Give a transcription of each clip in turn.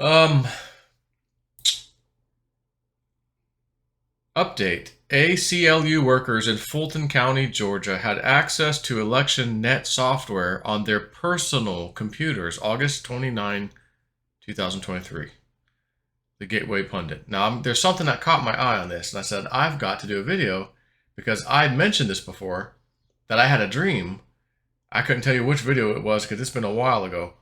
Um, Update. ACLU workers in Fulton County, Georgia had access to ElectionNet software on their personal computers August 29, 2023. The Gateway Pundit. Now, there's something that caught my eye on this, and I said, I've got to do a video because I'd mentioned this before, that I had a dream. I couldn't tell you which video it was because it's been a while ago.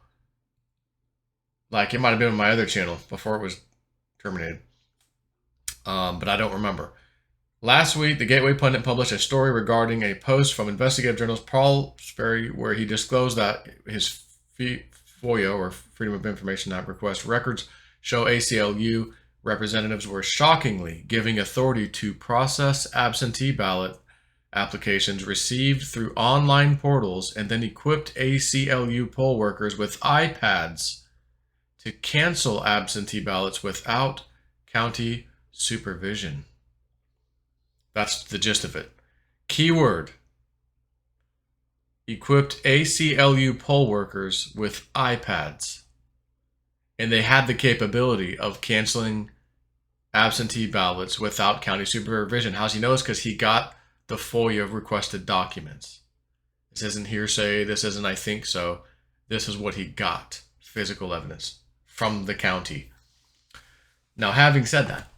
Like, it might have been on my other channel before it was terminated. But I don't remember. Last week, the Gateway Pundit published a story regarding a post from investigative journalist Paul Sperry where he disclosed that his FOIA, or Freedom of Information Act request records show ACLU representatives were shockingly giving authority to process absentee ballot applications received through online portals and then equipped ACLU poll workers with iPads to cancel absentee ballots without county supervision. That's the gist of it. Keyword: equipped ACLU poll workers with iPads. And they had the capability of canceling absentee ballots without county supervision. How's he know this? Because he got the FOIA requested documents. This isn't hearsay. This isn't I think so. This is what he got. Physical evidence from the county. Now, having said that,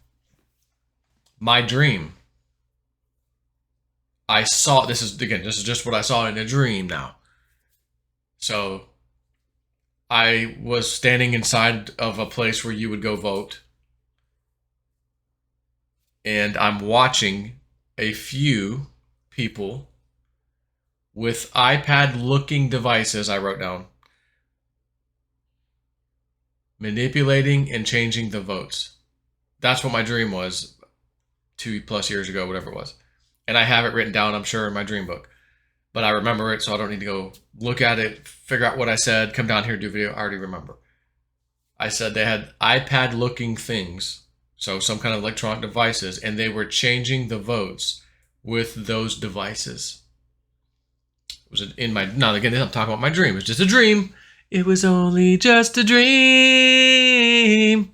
my dream, I saw, this is just what I saw in a dream now. So I was standing inside of a place where you would go vote. And I'm watching a few people with iPad-looking devices, I wrote down, manipulating and changing the votes. That's what my dream was 2+ years ago, whatever it was. And I have it written down, I'm sure, in my dream book. But I remember it, so I don't need to go look at it, figure out what I said, come down here, do a video. I already remember. I said they had iPad-looking things, so some kind of electronic devices, and they were changing the votes with those devices. It was in my, now again, I'm talking about my dream. It was just a dream. It was only just a dream.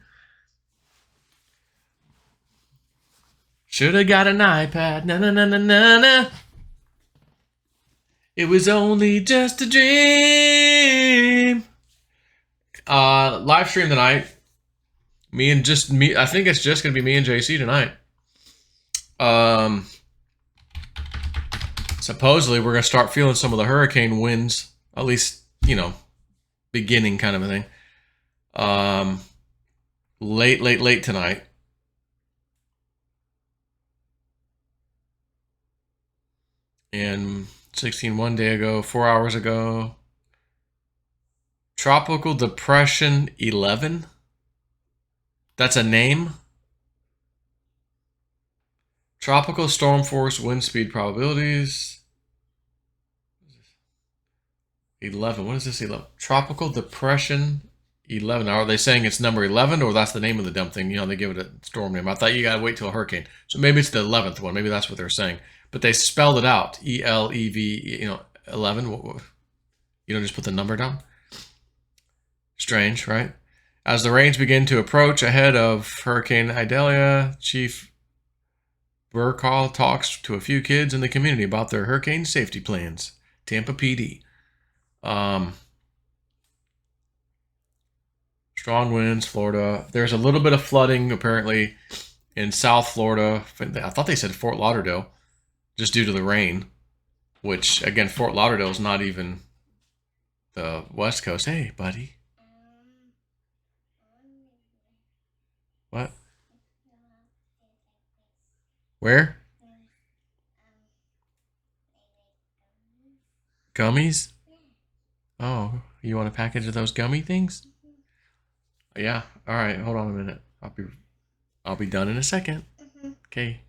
Shoulda got an iPad, na na na na na na. It was only just a dream. Live stream tonight. I think it's just gonna be me and JC tonight. Supposedly we're gonna start feeling some of the hurricane winds, at least, beginning kind of a thing. Late tonight. And 16 one day ago, 4 hours ago. Tropical Depression 11. That's a name. Tropical storm force wind speed probabilities. 11. What is this 11? Tropical Depression 11. Now, are they saying it's number 11 or that's the name of the dumb thing? They give it a storm name. I thought you gotta wait till a hurricane. So maybe it's the 11th one. Maybe that's what they're saying. But they spelled it out. ELEV, 11. You don't just put the number down? Strange, right? As the rains begin to approach ahead of Hurricane Idalia, Chief Burkall talks to a few kids in the community about their hurricane safety plans. Tampa PD. Strong winds, Florida. There's a little bit of flooding, apparently, in South Florida. I thought they said Fort Lauderdale, just due to the rain. Which, again, Fort Lauderdale is not even the West Coast. Hey, buddy. What? Where? Gummies? Oh, you want a package of those gummy things? Yeah. All right. Hold on a minute. I'll be done in a second. Okay.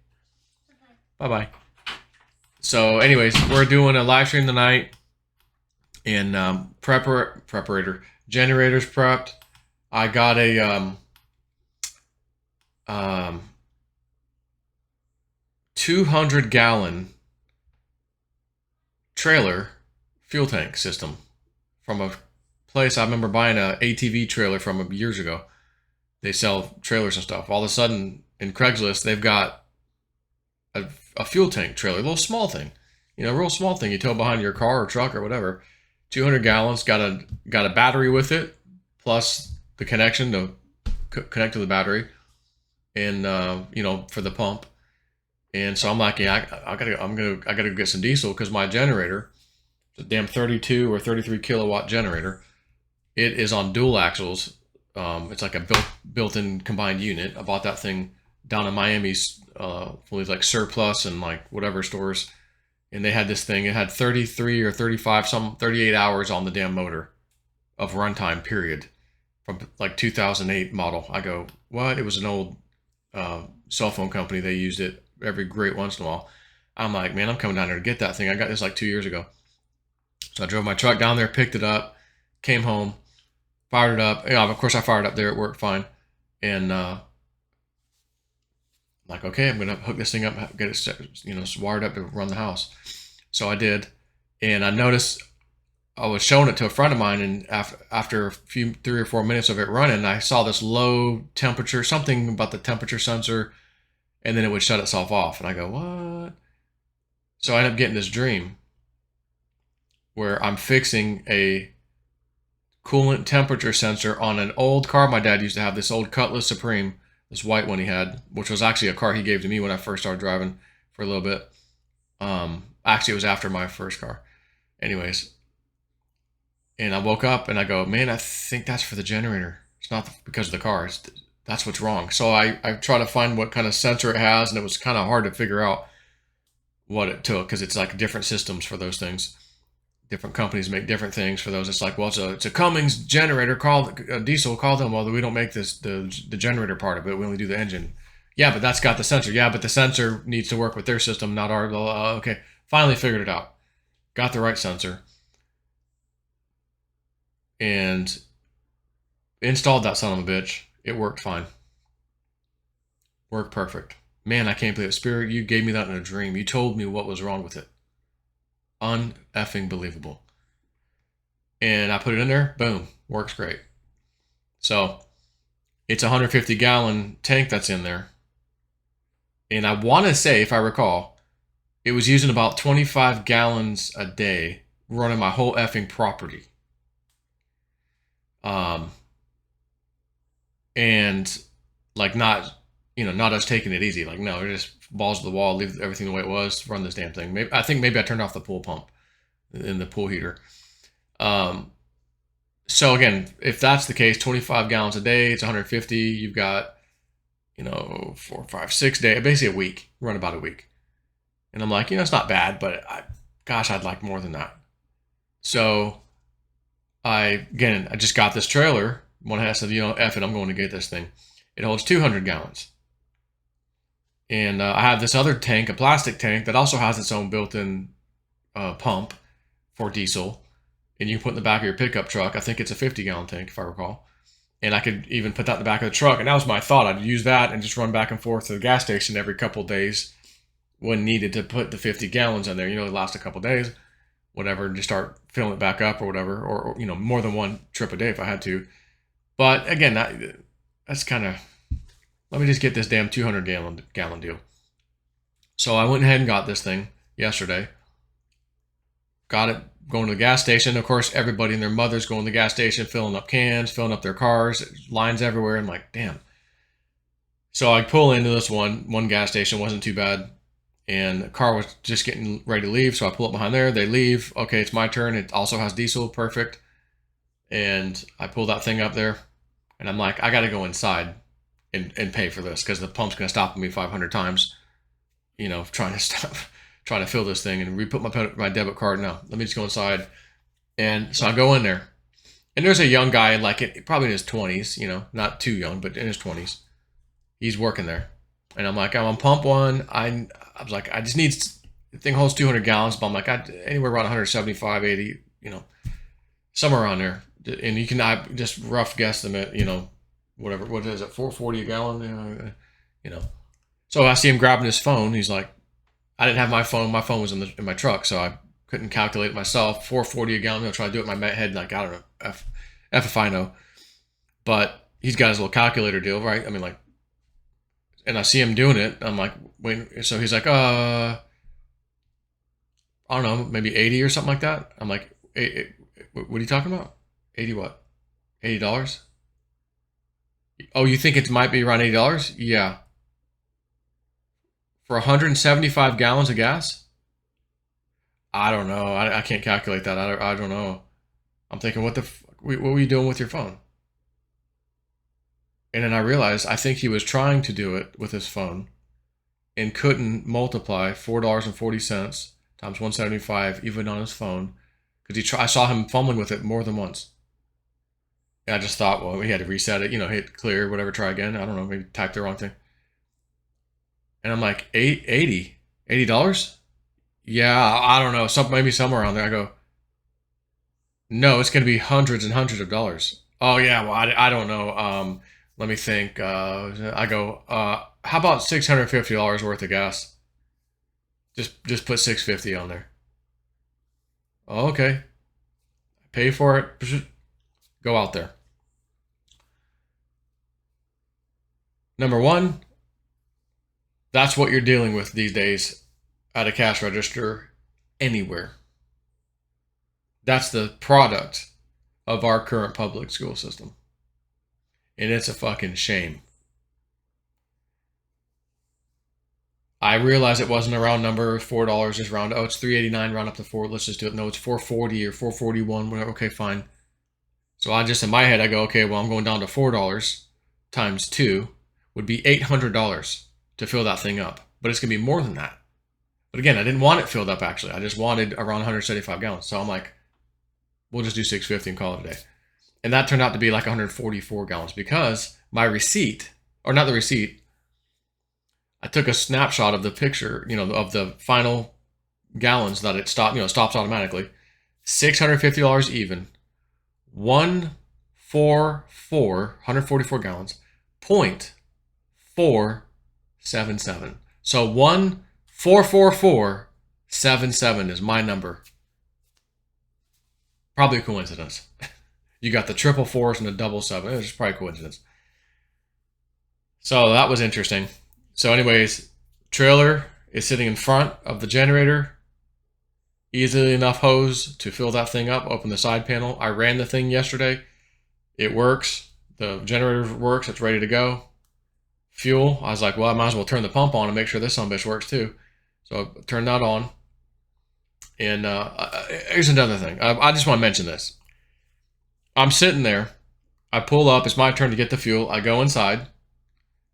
Bye bye. So, anyways, we're doing a live stream tonight, and preparator generators prepped. I got a 200-gallon trailer fuel tank system from a place I remember buying a ATV trailer from years ago. They sell trailers and stuff. All of a sudden, in Craigslist, they've got a fuel tank trailer, a little small thing, a real small thing you tow behind your car or truck or whatever. 200 gallons, got a battery with it, plus the connection to connect to the battery, and for the pump. And so I'm like, yeah, I gotta get some diesel because my generator, the damn 32 or 33 kilowatt generator, it is on dual axles. It's like a built-in combined unit. I bought that thing down in Miami's, like Surplus and like whatever stores, and they had this thing. It had 33 or 35, 38 hours on the damn motor of runtime period from like 2008 model. I go, what? It was an old cell phone company. They used it every great once in a while. I'm like, man, I'm coming down there to get that thing. I got this like 2 years ago. So I drove my truck down there, picked it up, came home, fired it up. Of course I fired it up there. It worked fine. And I'm like, okay, I'm going to hook this thing up, get it, wired up to run the house. So I did. And I noticed I was showing it to a friend of mine, and after a few 3 or 4 minutes of it running, I saw this low temperature, something about the temperature sensor, and then it would shut itself off. And I go, what? So I ended up getting this dream where I'm fixing a coolant temperature sensor on an old car my dad used to have, this old Cutlass Supreme, this white one he had, which was actually a car he gave to me when I first started driving for a little bit. Actually, it was after my first car. Anyways, and I woke up and I go, man, I think that's for the generator. It's not because of the car. That's what's wrong. So I try to find what kind of sensor it has, and it was kind of hard to figure out what it took because it's like different systems for those things. Different companies make different things for those. It's like, well, it's a Cummins generator. Call diesel. Call them. Well, we don't make the generator part of it. We only do the engine. Yeah, but that's got the sensor. Yeah, but the sensor needs to work with their system, not ours. Okay, finally figured it out. Got the right sensor and installed that son of a bitch. It worked fine. Worked perfect. Man, I can't believe it. Spirit, you gave me that in a dream. You told me what was wrong with it. Un-effing believable. And I put it in there, boom, works great. So it's a 150 gallon tank that's in there. And I want to say, if I recall, it was using about 25 gallons a day running my whole effing property. And like not us taking it easy. Like, no, we're just balls to the wall, leave everything the way it was, run this damn thing. I think maybe I turned off the pool pump in the pool heater. So again, if that's the case, 25 gallons a day, it's 150. You've got, 4, 5, 6 days, basically a week, run about a week. And I'm like, it's not bad, but gosh, I'd like more than that. So I just got this trailer. One has said, F it, I'm going to get this thing. It holds 200 gallons. And I have this other tank, a plastic tank, that also has its own built-in pump for diesel. And you can put in the back of your pickup truck. I think it's a 50-gallon tank, if I recall. And I could even put that in the back of the truck. And that was my thought. I'd use that and just run back and forth to the gas station every couple of days when needed to put the 50 gallons in there. It lasts a couple of days, whatever, and just start filling it back up or whatever. Or more than one trip a day if I had to. But again, that's kind of, let me just get this damn 200 gallon deal. So I went ahead and got this thing yesterday. Got it going to the gas station. Of course, everybody and their mother's going to the gas station, filling up cans, filling up their cars, lines everywhere. I'm like, damn. So I pull into this one gas station, wasn't too bad. And the car was just getting ready to leave. So I pull up behind there. They leave. Okay, it's my turn. It also has diesel. Perfect. And I pull that thing up there. And I'm like, I got to go inside and pay for this because the pump's going to stop me 500 times, trying to fill this thing and re-put my debit card. No, let me just go inside. And so I go in there. And there's a young guy, probably in his 20s, not too young, but in his 20s. He's working there. And I'm like, I'm on pump one. I was like, I just need, the thing holds 200 gallons, but I'm like, anywhere around 175, 80, somewhere around there. And you can just rough guesstimate, whatever, what is it, 440 a gallon, So I see him grabbing his phone. He's like, I didn't have my phone. My phone was in my truck, so I couldn't calculate it myself. 440 a gallon. I'll try to do it in my head, like, I don't know, F if I know. But he's got his little calculator deal, right? I mean, like, and I see him doing it. I'm like, wait. So he's like, I don't know, maybe 80 or something like that. I'm like, what are you talking about? 80 what? $80? Oh, you think it might be around $80? Yeah. For 175 gallons of gas? I don't know. I can't calculate that. I don't know. I'm thinking, what were you doing with your phone? And then I realized I think he was trying to do it with his phone and couldn't multiply $4.40 times 175 even on his phone because I saw him fumbling with it more than once. And I just thought, well, he had to reset it, hit clear, whatever, try again. I don't know, maybe type the wrong thing. And I'm like, $80? Yeah, I don't know, maybe somewhere around there. I go, no, it's going to be hundreds and hundreds of dollars. Oh yeah, well, I don't know. Let me think. I go, how about $650 worth of gas? Just put 650 on there. Oh, okay. Pay for it. Go out there. Number one, that's what you're dealing with these days at a cash register anywhere. That's the product of our current public school system. And it's a fucking shame. I realized it wasn't a round number, $4, just round. Oh, it's $3.89, round up to 4. Let's just do it. No, it's $4.40 or $4.41, whatever. Okay, fine. So I just, in my head, I go, okay, well, I'm going down to $4 times 2 would be $800 to fill that thing up. But it's going to be more than that. But again, I didn't want it filled up, actually. I just wanted around 175 gallons. So I'm like, we'll just do 650 and call it a day. And that turned out to be like 144 gallons because my receipt, or not the receipt, I took a snapshot of the picture, of the final gallons that it stops automatically. $650 even. 144 gallons. 0.477. So 1,444,77 is my number. Probably a coincidence. You got the triple fours and the double seven. It's probably a coincidence. So that was interesting. So anyways, trailer is sitting in front of the generator. Easily enough hose to fill that thing up. Open the side panel. I ran the thing yesterday. It works. The generator works. It's ready to go. Fuel. I was like, well, I might as well turn the pump on and make sure this son of a bitch works too. So I turned that on. And here's another thing. I just want to mention this. I'm sitting there. I pull up. It's my turn to get the fuel. I go inside.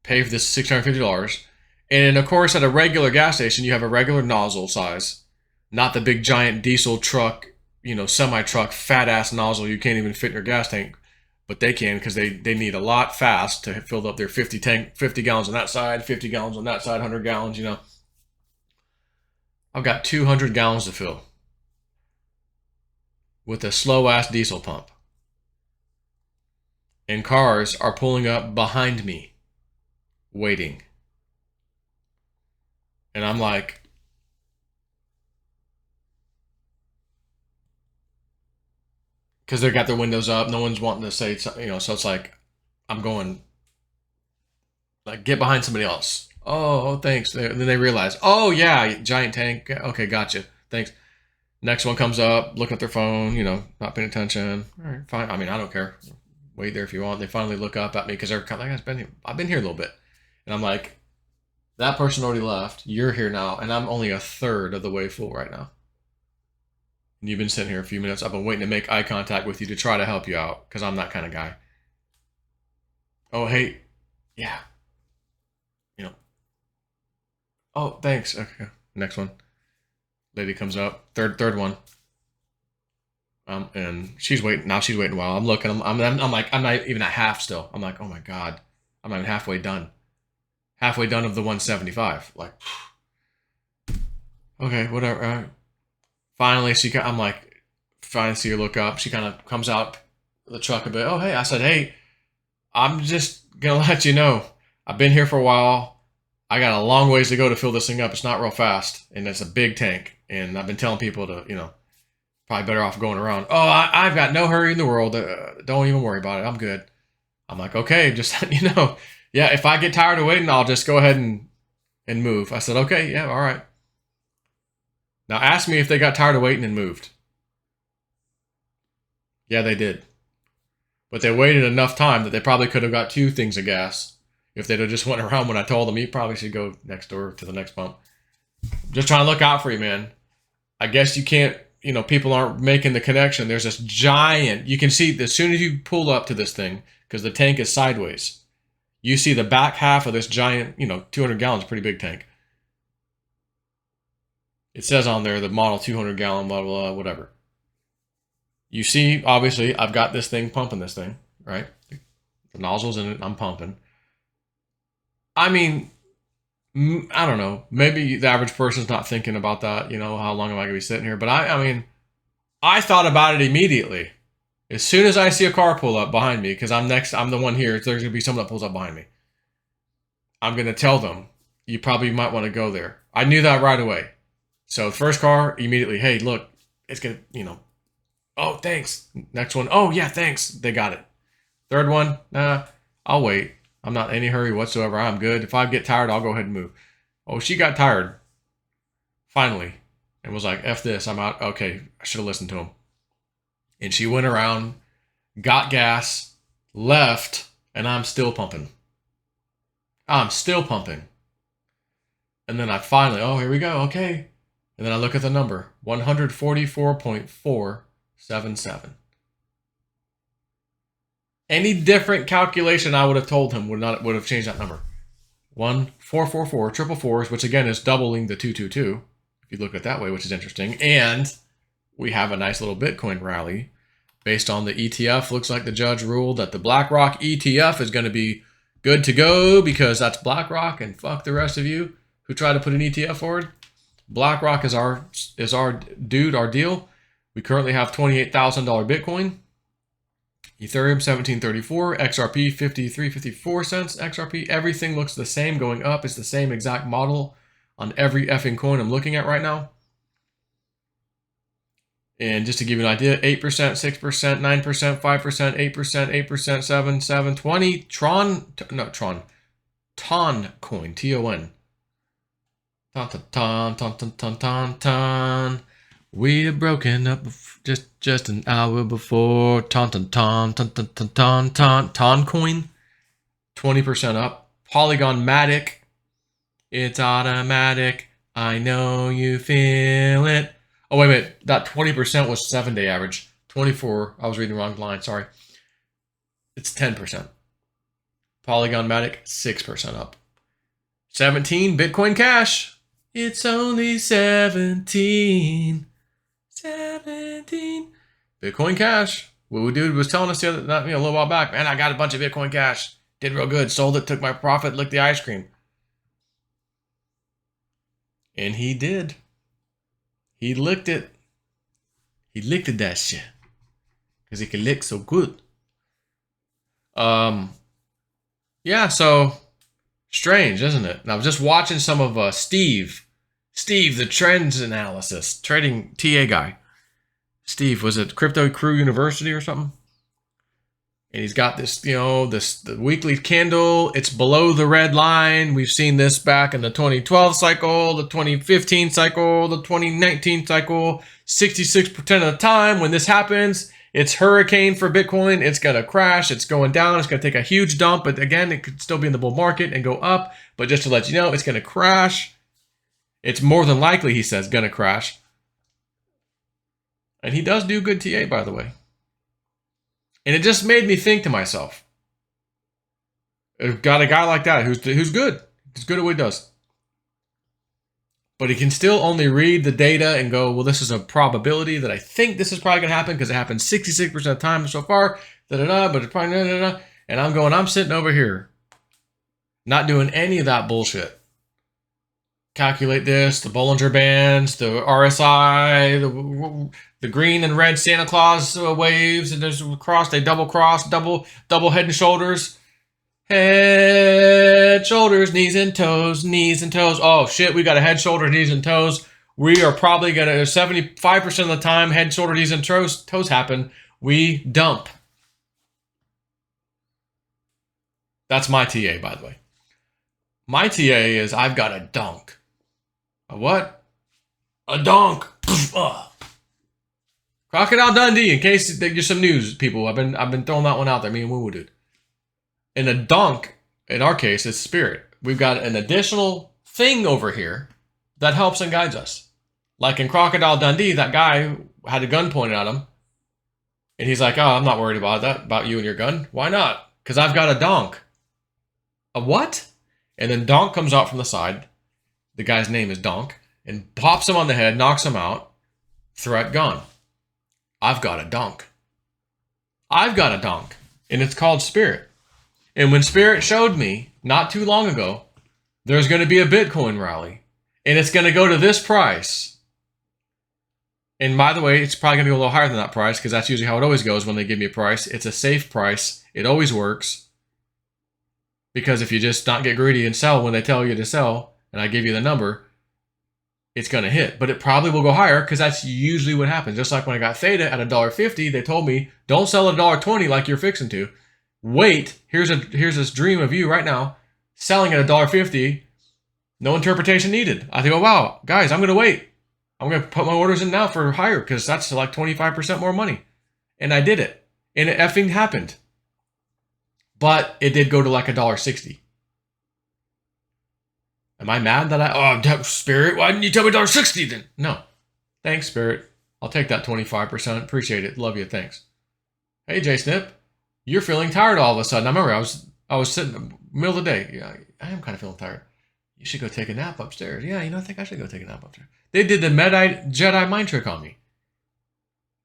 Pay for this $650. And of course, at a regular gas station, you have a regular nozzle size. Not the big giant diesel truck, semi-truck, fat-ass nozzle you can't even fit in your gas tank. But they can because they need a lot fast to fill up their 50 gallons on that side, 50 gallons on that side, 100 gallons, I've got 200 gallons to fill with a slow-ass diesel pump. And cars are pulling up behind me, waiting. And I'm like, because they got their windows up, no one's wanting to say something, so it's like, I'm going, like, get behind somebody else. Oh, thanks. And then they realize, oh yeah, giant tank. Okay, gotcha. Thanks. Next one comes up, looking at their phone, not paying attention. All right, fine. I mean, I don't care. Wait there if you want. They finally look up at me because they're kind of like, I've been here a little bit. And I'm like, that person already left. You're here now. And I'm only a third of the way full right now. And you've been sitting here a few minutes. I've been waiting to make eye contact with you to try to help you out because I'm that kind of guy. Oh, hey. Yeah. Oh, thanks. Okay. Next one. Lady comes up. Third one. And she's waiting. Now she's waiting a while. I'm looking. I'm like, I'm not even at half still. I'm like, oh my God. I'm not even halfway done. Halfway done of the 175. Like, okay, whatever. Finally, I'm like, finally see her look up. She kind of comes out the truck a bit. Oh, hey. I said, hey, I'm just going to let you know. I've been here for a while. I got a long ways to go to fill this thing up. It's not real fast. And it's a big tank. And I've been telling people to, probably better off going around. Oh, I've got no hurry in the world. Don't even worry about it. I'm good. I'm like, okay, just you know, yeah, if I get tired of waiting, I'll just go ahead and move. I said, okay, yeah, all right. Now ask me if they got tired of waiting and moved. Yeah, they did. But they waited enough time that they probably could have got 2 things of gas if they'd have just went around when I told them, you probably should go next door to the next pump. Just trying to look out for you, man. I guess you can't, you know, people aren't making the connection. There's this giant, you can see as soon as you pull up to this thing, because the tank is sideways, you see the back half of this giant, you know, 200 gallons, pretty big tank. It says on there the model 200 gallon, blah, blah, blah, whatever. You see, obviously, I've got this thing pumping this thing, right? The nozzle's in it, I'm pumping. I mean, I don't know. Maybe the average person's not thinking about that, you know, how long am I going to be sitting here? But I mean, I thought about it immediately. As soon as I see a car pull up behind me, because I'm the one here, there's going to be someone that pulls up behind me. I'm going to tell them, you probably might want to go there. I knew that right away. So first car, immediately, hey, look, it's going to, you know, oh, thanks. Next one, oh, yeah, thanks. They got it. Third one, nah, I'll wait. I'm not in any hurry whatsoever. I'm good. If I get tired, I'll go ahead and move. Oh, she got tired. Finally. And was like, F this, I'm out. Okay, I should have listened to him. And she went around, got gas, left, and I'm still pumping. I'm still pumping. And then I finally, oh, here we go, okay. And then I look at the number, 144.477. Any different calculation I would have told him would have changed that number. 1444444, which again is doubling the 222, if you look at it that way, which is interesting. And we have a nice little Bitcoin rally based on the ETF. Looks like the judge ruled that the BlackRock ETF is going to be good to go because that's BlackRock, and fuck the rest of you who try to put an ETF forward. BlackRock is our dude, our deal. We currently have $28,000 Bitcoin. Ethereum 1734, XRP 53.54 cents, XRP. Everything looks the same going up. It's the same exact model on every effing coin I'm looking at right now. And just to give you an idea, 8%, 6%, 9%, 5%, 8%, 8%, 7, 7, 20. Ton coin, T-O-N. Ton. We have broken up just an hour before. Ton coin, 20% up. Polygon Matic, it's automatic. I know you feel it. Oh, wait a minute. That 20% was 7-day average. 24, I was reading the wrong line, sorry. It's 10%. Polygon Matic, 6% up. 17, Bitcoin Cash. It's only 17. 17. Bitcoin Cash. What dude was telling us the other, a little while back, man, I got a bunch of Bitcoin Cash. Did real good. Sold it, took my profit, licked the ice cream. And he did. He licked it. He licked that shit. Because he can lick so good. Yeah, so strange, isn't it? And I was just watching some of Steve, the trends analysis, trading TA guy. Steve, was it Crypto Crew University or something? And he's got this, the weekly candle. It's below the red line. We've seen this back in the 2012 cycle, the 2015 cycle, the 2019 cycle. 66% of the time when this happens, it's hurricane for Bitcoin. It's going to crash. It's going down. It's going to take a huge dump. But again, it could still be in the bull market and go up. But just to let you know, it's going to crash. It's more than likely, he says, going to crash. And he does do good TA, by the way. And it just made me think to myself, I've got a guy like that who's good. He's good at what he does. But he can still only read the data and go, well, this is a probability that I think this is probably going to happen because it happens 66% of the time so far. But it's probably And I'm sitting over here, not doing any of that bullshit. Calculate this, the Bollinger Bands, the RSI, the green and red Santa Claus waves, and there's a cross, they double cross, double head and shoulders. Head, shoulders, knees and toes. Oh shit, we got a head, shoulders, knees and toes. We are probably gonna, 75% of the time, head, shoulder, knees and toes happen. We dump. That's my TA, by the way. My TA is I've got a donk. A what? A donk. Crocodile Dundee, in case there's some news, people. I've been throwing that one out there, me and Woo Woo Dude. And a donk, in our case, is spirit. We've got an additional thing over here that helps and guides us. Like in Crocodile Dundee, that guy had a gun pointed at him. And he's like, oh, I'm not worried about that, about you and your gun. Why not? Because I've got a donk. A what? And then Donk comes out from the side. The guy's name is Donk. And pops him on the head, knocks him out. Threat gone. I've got a donk. I've got a donk. And it's called Spirit. And when Spirit showed me, not too long ago, there's going to be a Bitcoin rally. And it's going to go to this price. And by the way, it's probably going to be a little higher than that price, because that's usually how it always goes when they give me a price. It's a safe price. It always works. Because if you just not get greedy and sell when they tell you to sell, and I give you the number, it's going to hit. But it probably will go higher, because that's usually what happens. Just like when I got Theta at $1.50, they told me, don't sell at $1.20 like you're fixing to. Wait, here's this dream of you right now, selling at $1.50, no interpretation needed. I think, oh wow, guys, I'm going to wait. I'm going to put my orders in now for higher, because that's like 25% more money. And I did it. And it effing happened. But it did go to like $1.60. Am I mad that Spirit, why didn't you tell me $1.60 then? No. Thanks, Spirit. I'll take that 25%. Appreciate it. Love you. Thanks. Hey, J Snip. You're feeling tired all of a sudden. I remember I was sitting in the middle of the day. Yeah, I am kind of feeling tired. You should go take a nap upstairs. Yeah, I think I should go take a nap upstairs. They did the Jedi mind trick on me.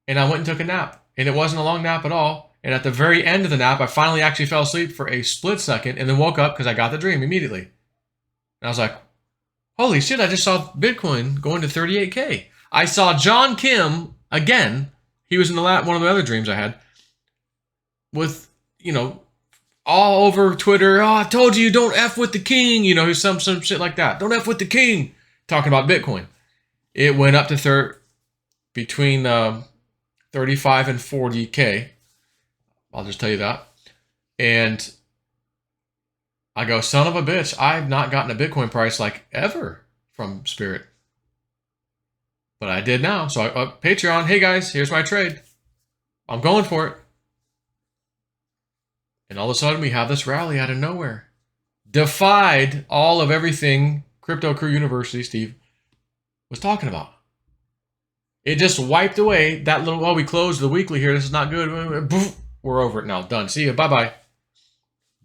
And I went and took a nap. And it wasn't a long nap at all. And at the very end of the nap, I finally actually fell asleep for a split second and then woke up because I got the dream immediately. And I was like, holy shit, I just saw Bitcoin going to 38K. I saw John Kim again. He was in one of the other dreams I had with, all over Twitter. Oh, I told you, don't F with the king. Some shit like that. Don't F with the king. Talking about Bitcoin. It went up to between 35 and 40K. I'll just tell you that. And I go, son of a bitch, I've not gotten a Bitcoin price like ever from Spirit. But I did now. So Patreon, hey guys, here's my trade. I'm going for it. And all of a sudden we have this rally out of nowhere. Defied all of everything Crypto Crew University, Steve, was talking about. It just wiped away that little, we closed the weekly here. This is not good. We're over it now. Done. See you. Bye-bye.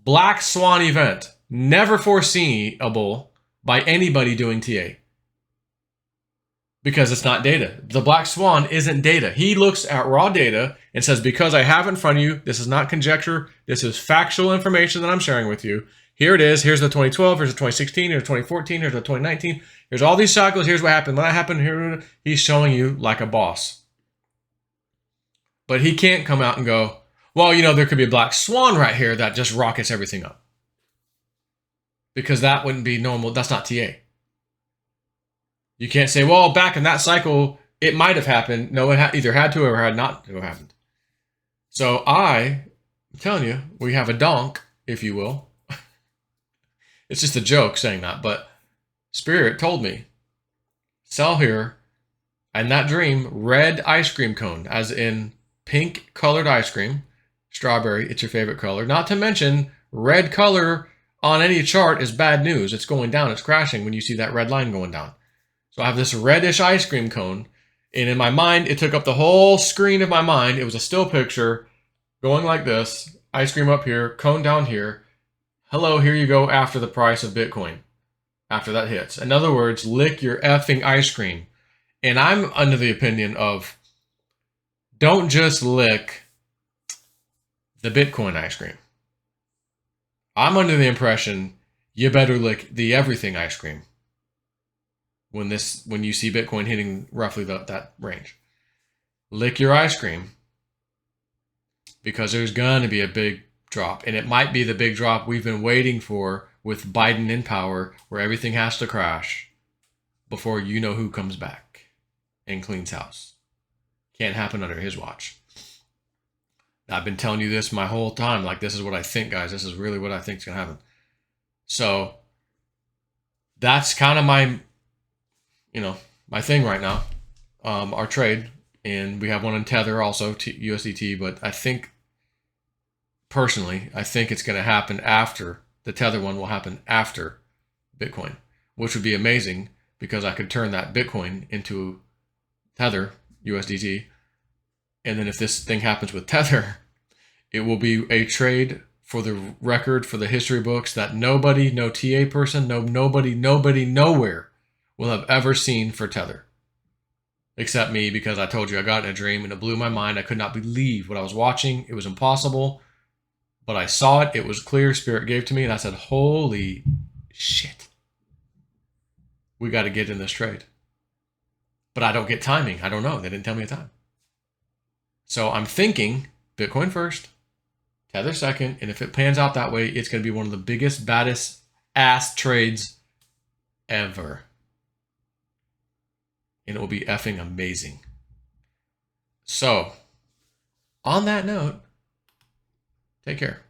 Black Swan event. Never foreseeable by anybody doing TA. Because it's not data. The Black Swan isn't data. He looks at raw data and says, because I have it in front of you, this is not conjecture. This is factual information that I'm sharing with you. Here it is. Here's the 2012. Here's the 2016. Here's the 2014. Here's the 2019. Here's all these cycles. Here's what happened. When that happened, here he's showing you like a boss. But he can't come out and go, well, there could be a Black Swan right here that just rockets everything up. Because that wouldn't be normal. That's not TA. You can't say, well, back in that cycle, it might have happened. No, it either had to or had not to have happened. So I'm telling you, we have a donk, if you will. It's just a joke saying that, but Spirit told me, sell here, and that dream, red ice cream cone, as in pink colored ice cream, strawberry, it's your favorite color. Not to mention, red color on any chart is bad news. It's going down, it's crashing when you see that red line going down. So I have this reddish ice cream cone, and in my mind, it took up the whole screen of my mind. It was a still picture going like this, ice cream up here, cone down here. Hello, here you go after the price of Bitcoin, after that hits. In other words, lick your effing ice cream. And I'm under the opinion of, don't just lick the Bitcoin ice cream. I'm under the impression you better lick the everything ice cream when you see Bitcoin hitting roughly that range. Lick your ice cream, because there's going to be a big drop. And it might be the big drop we've been waiting for with Biden in power, where everything has to crash before you know who comes back and cleans house. Can't happen under his watch. I've been telling you this my whole time. Like, this is what I think, guys. This is really what I think is going to happen. So that's kind of my, my thing right now. Our trade, and we have one in Tether also, USDT. But I think, personally, I think it's going to happen after the Tether one will happen after Bitcoin, which would be amazing because I could turn that Bitcoin into Tether USDT, and then if this thing happens with Tether, it will be a trade for the record, for the history books, that nobody, no TA person, nobody, nowhere will have ever seen for Tether. Except me, because I told you I got in a dream and it blew my mind. I could not believe what I was watching. It was impossible. But I saw it. It was clear. Spirit gave to me. And I said, holy shit. We got to get in this trade. But I don't get timing. I don't know. They didn't tell me a time. So I'm thinking Bitcoin first, Tether second, and if it pans out that way, it's going to be one of the biggest, baddest ass trades ever. And it will be effing amazing. So, on that note, take care.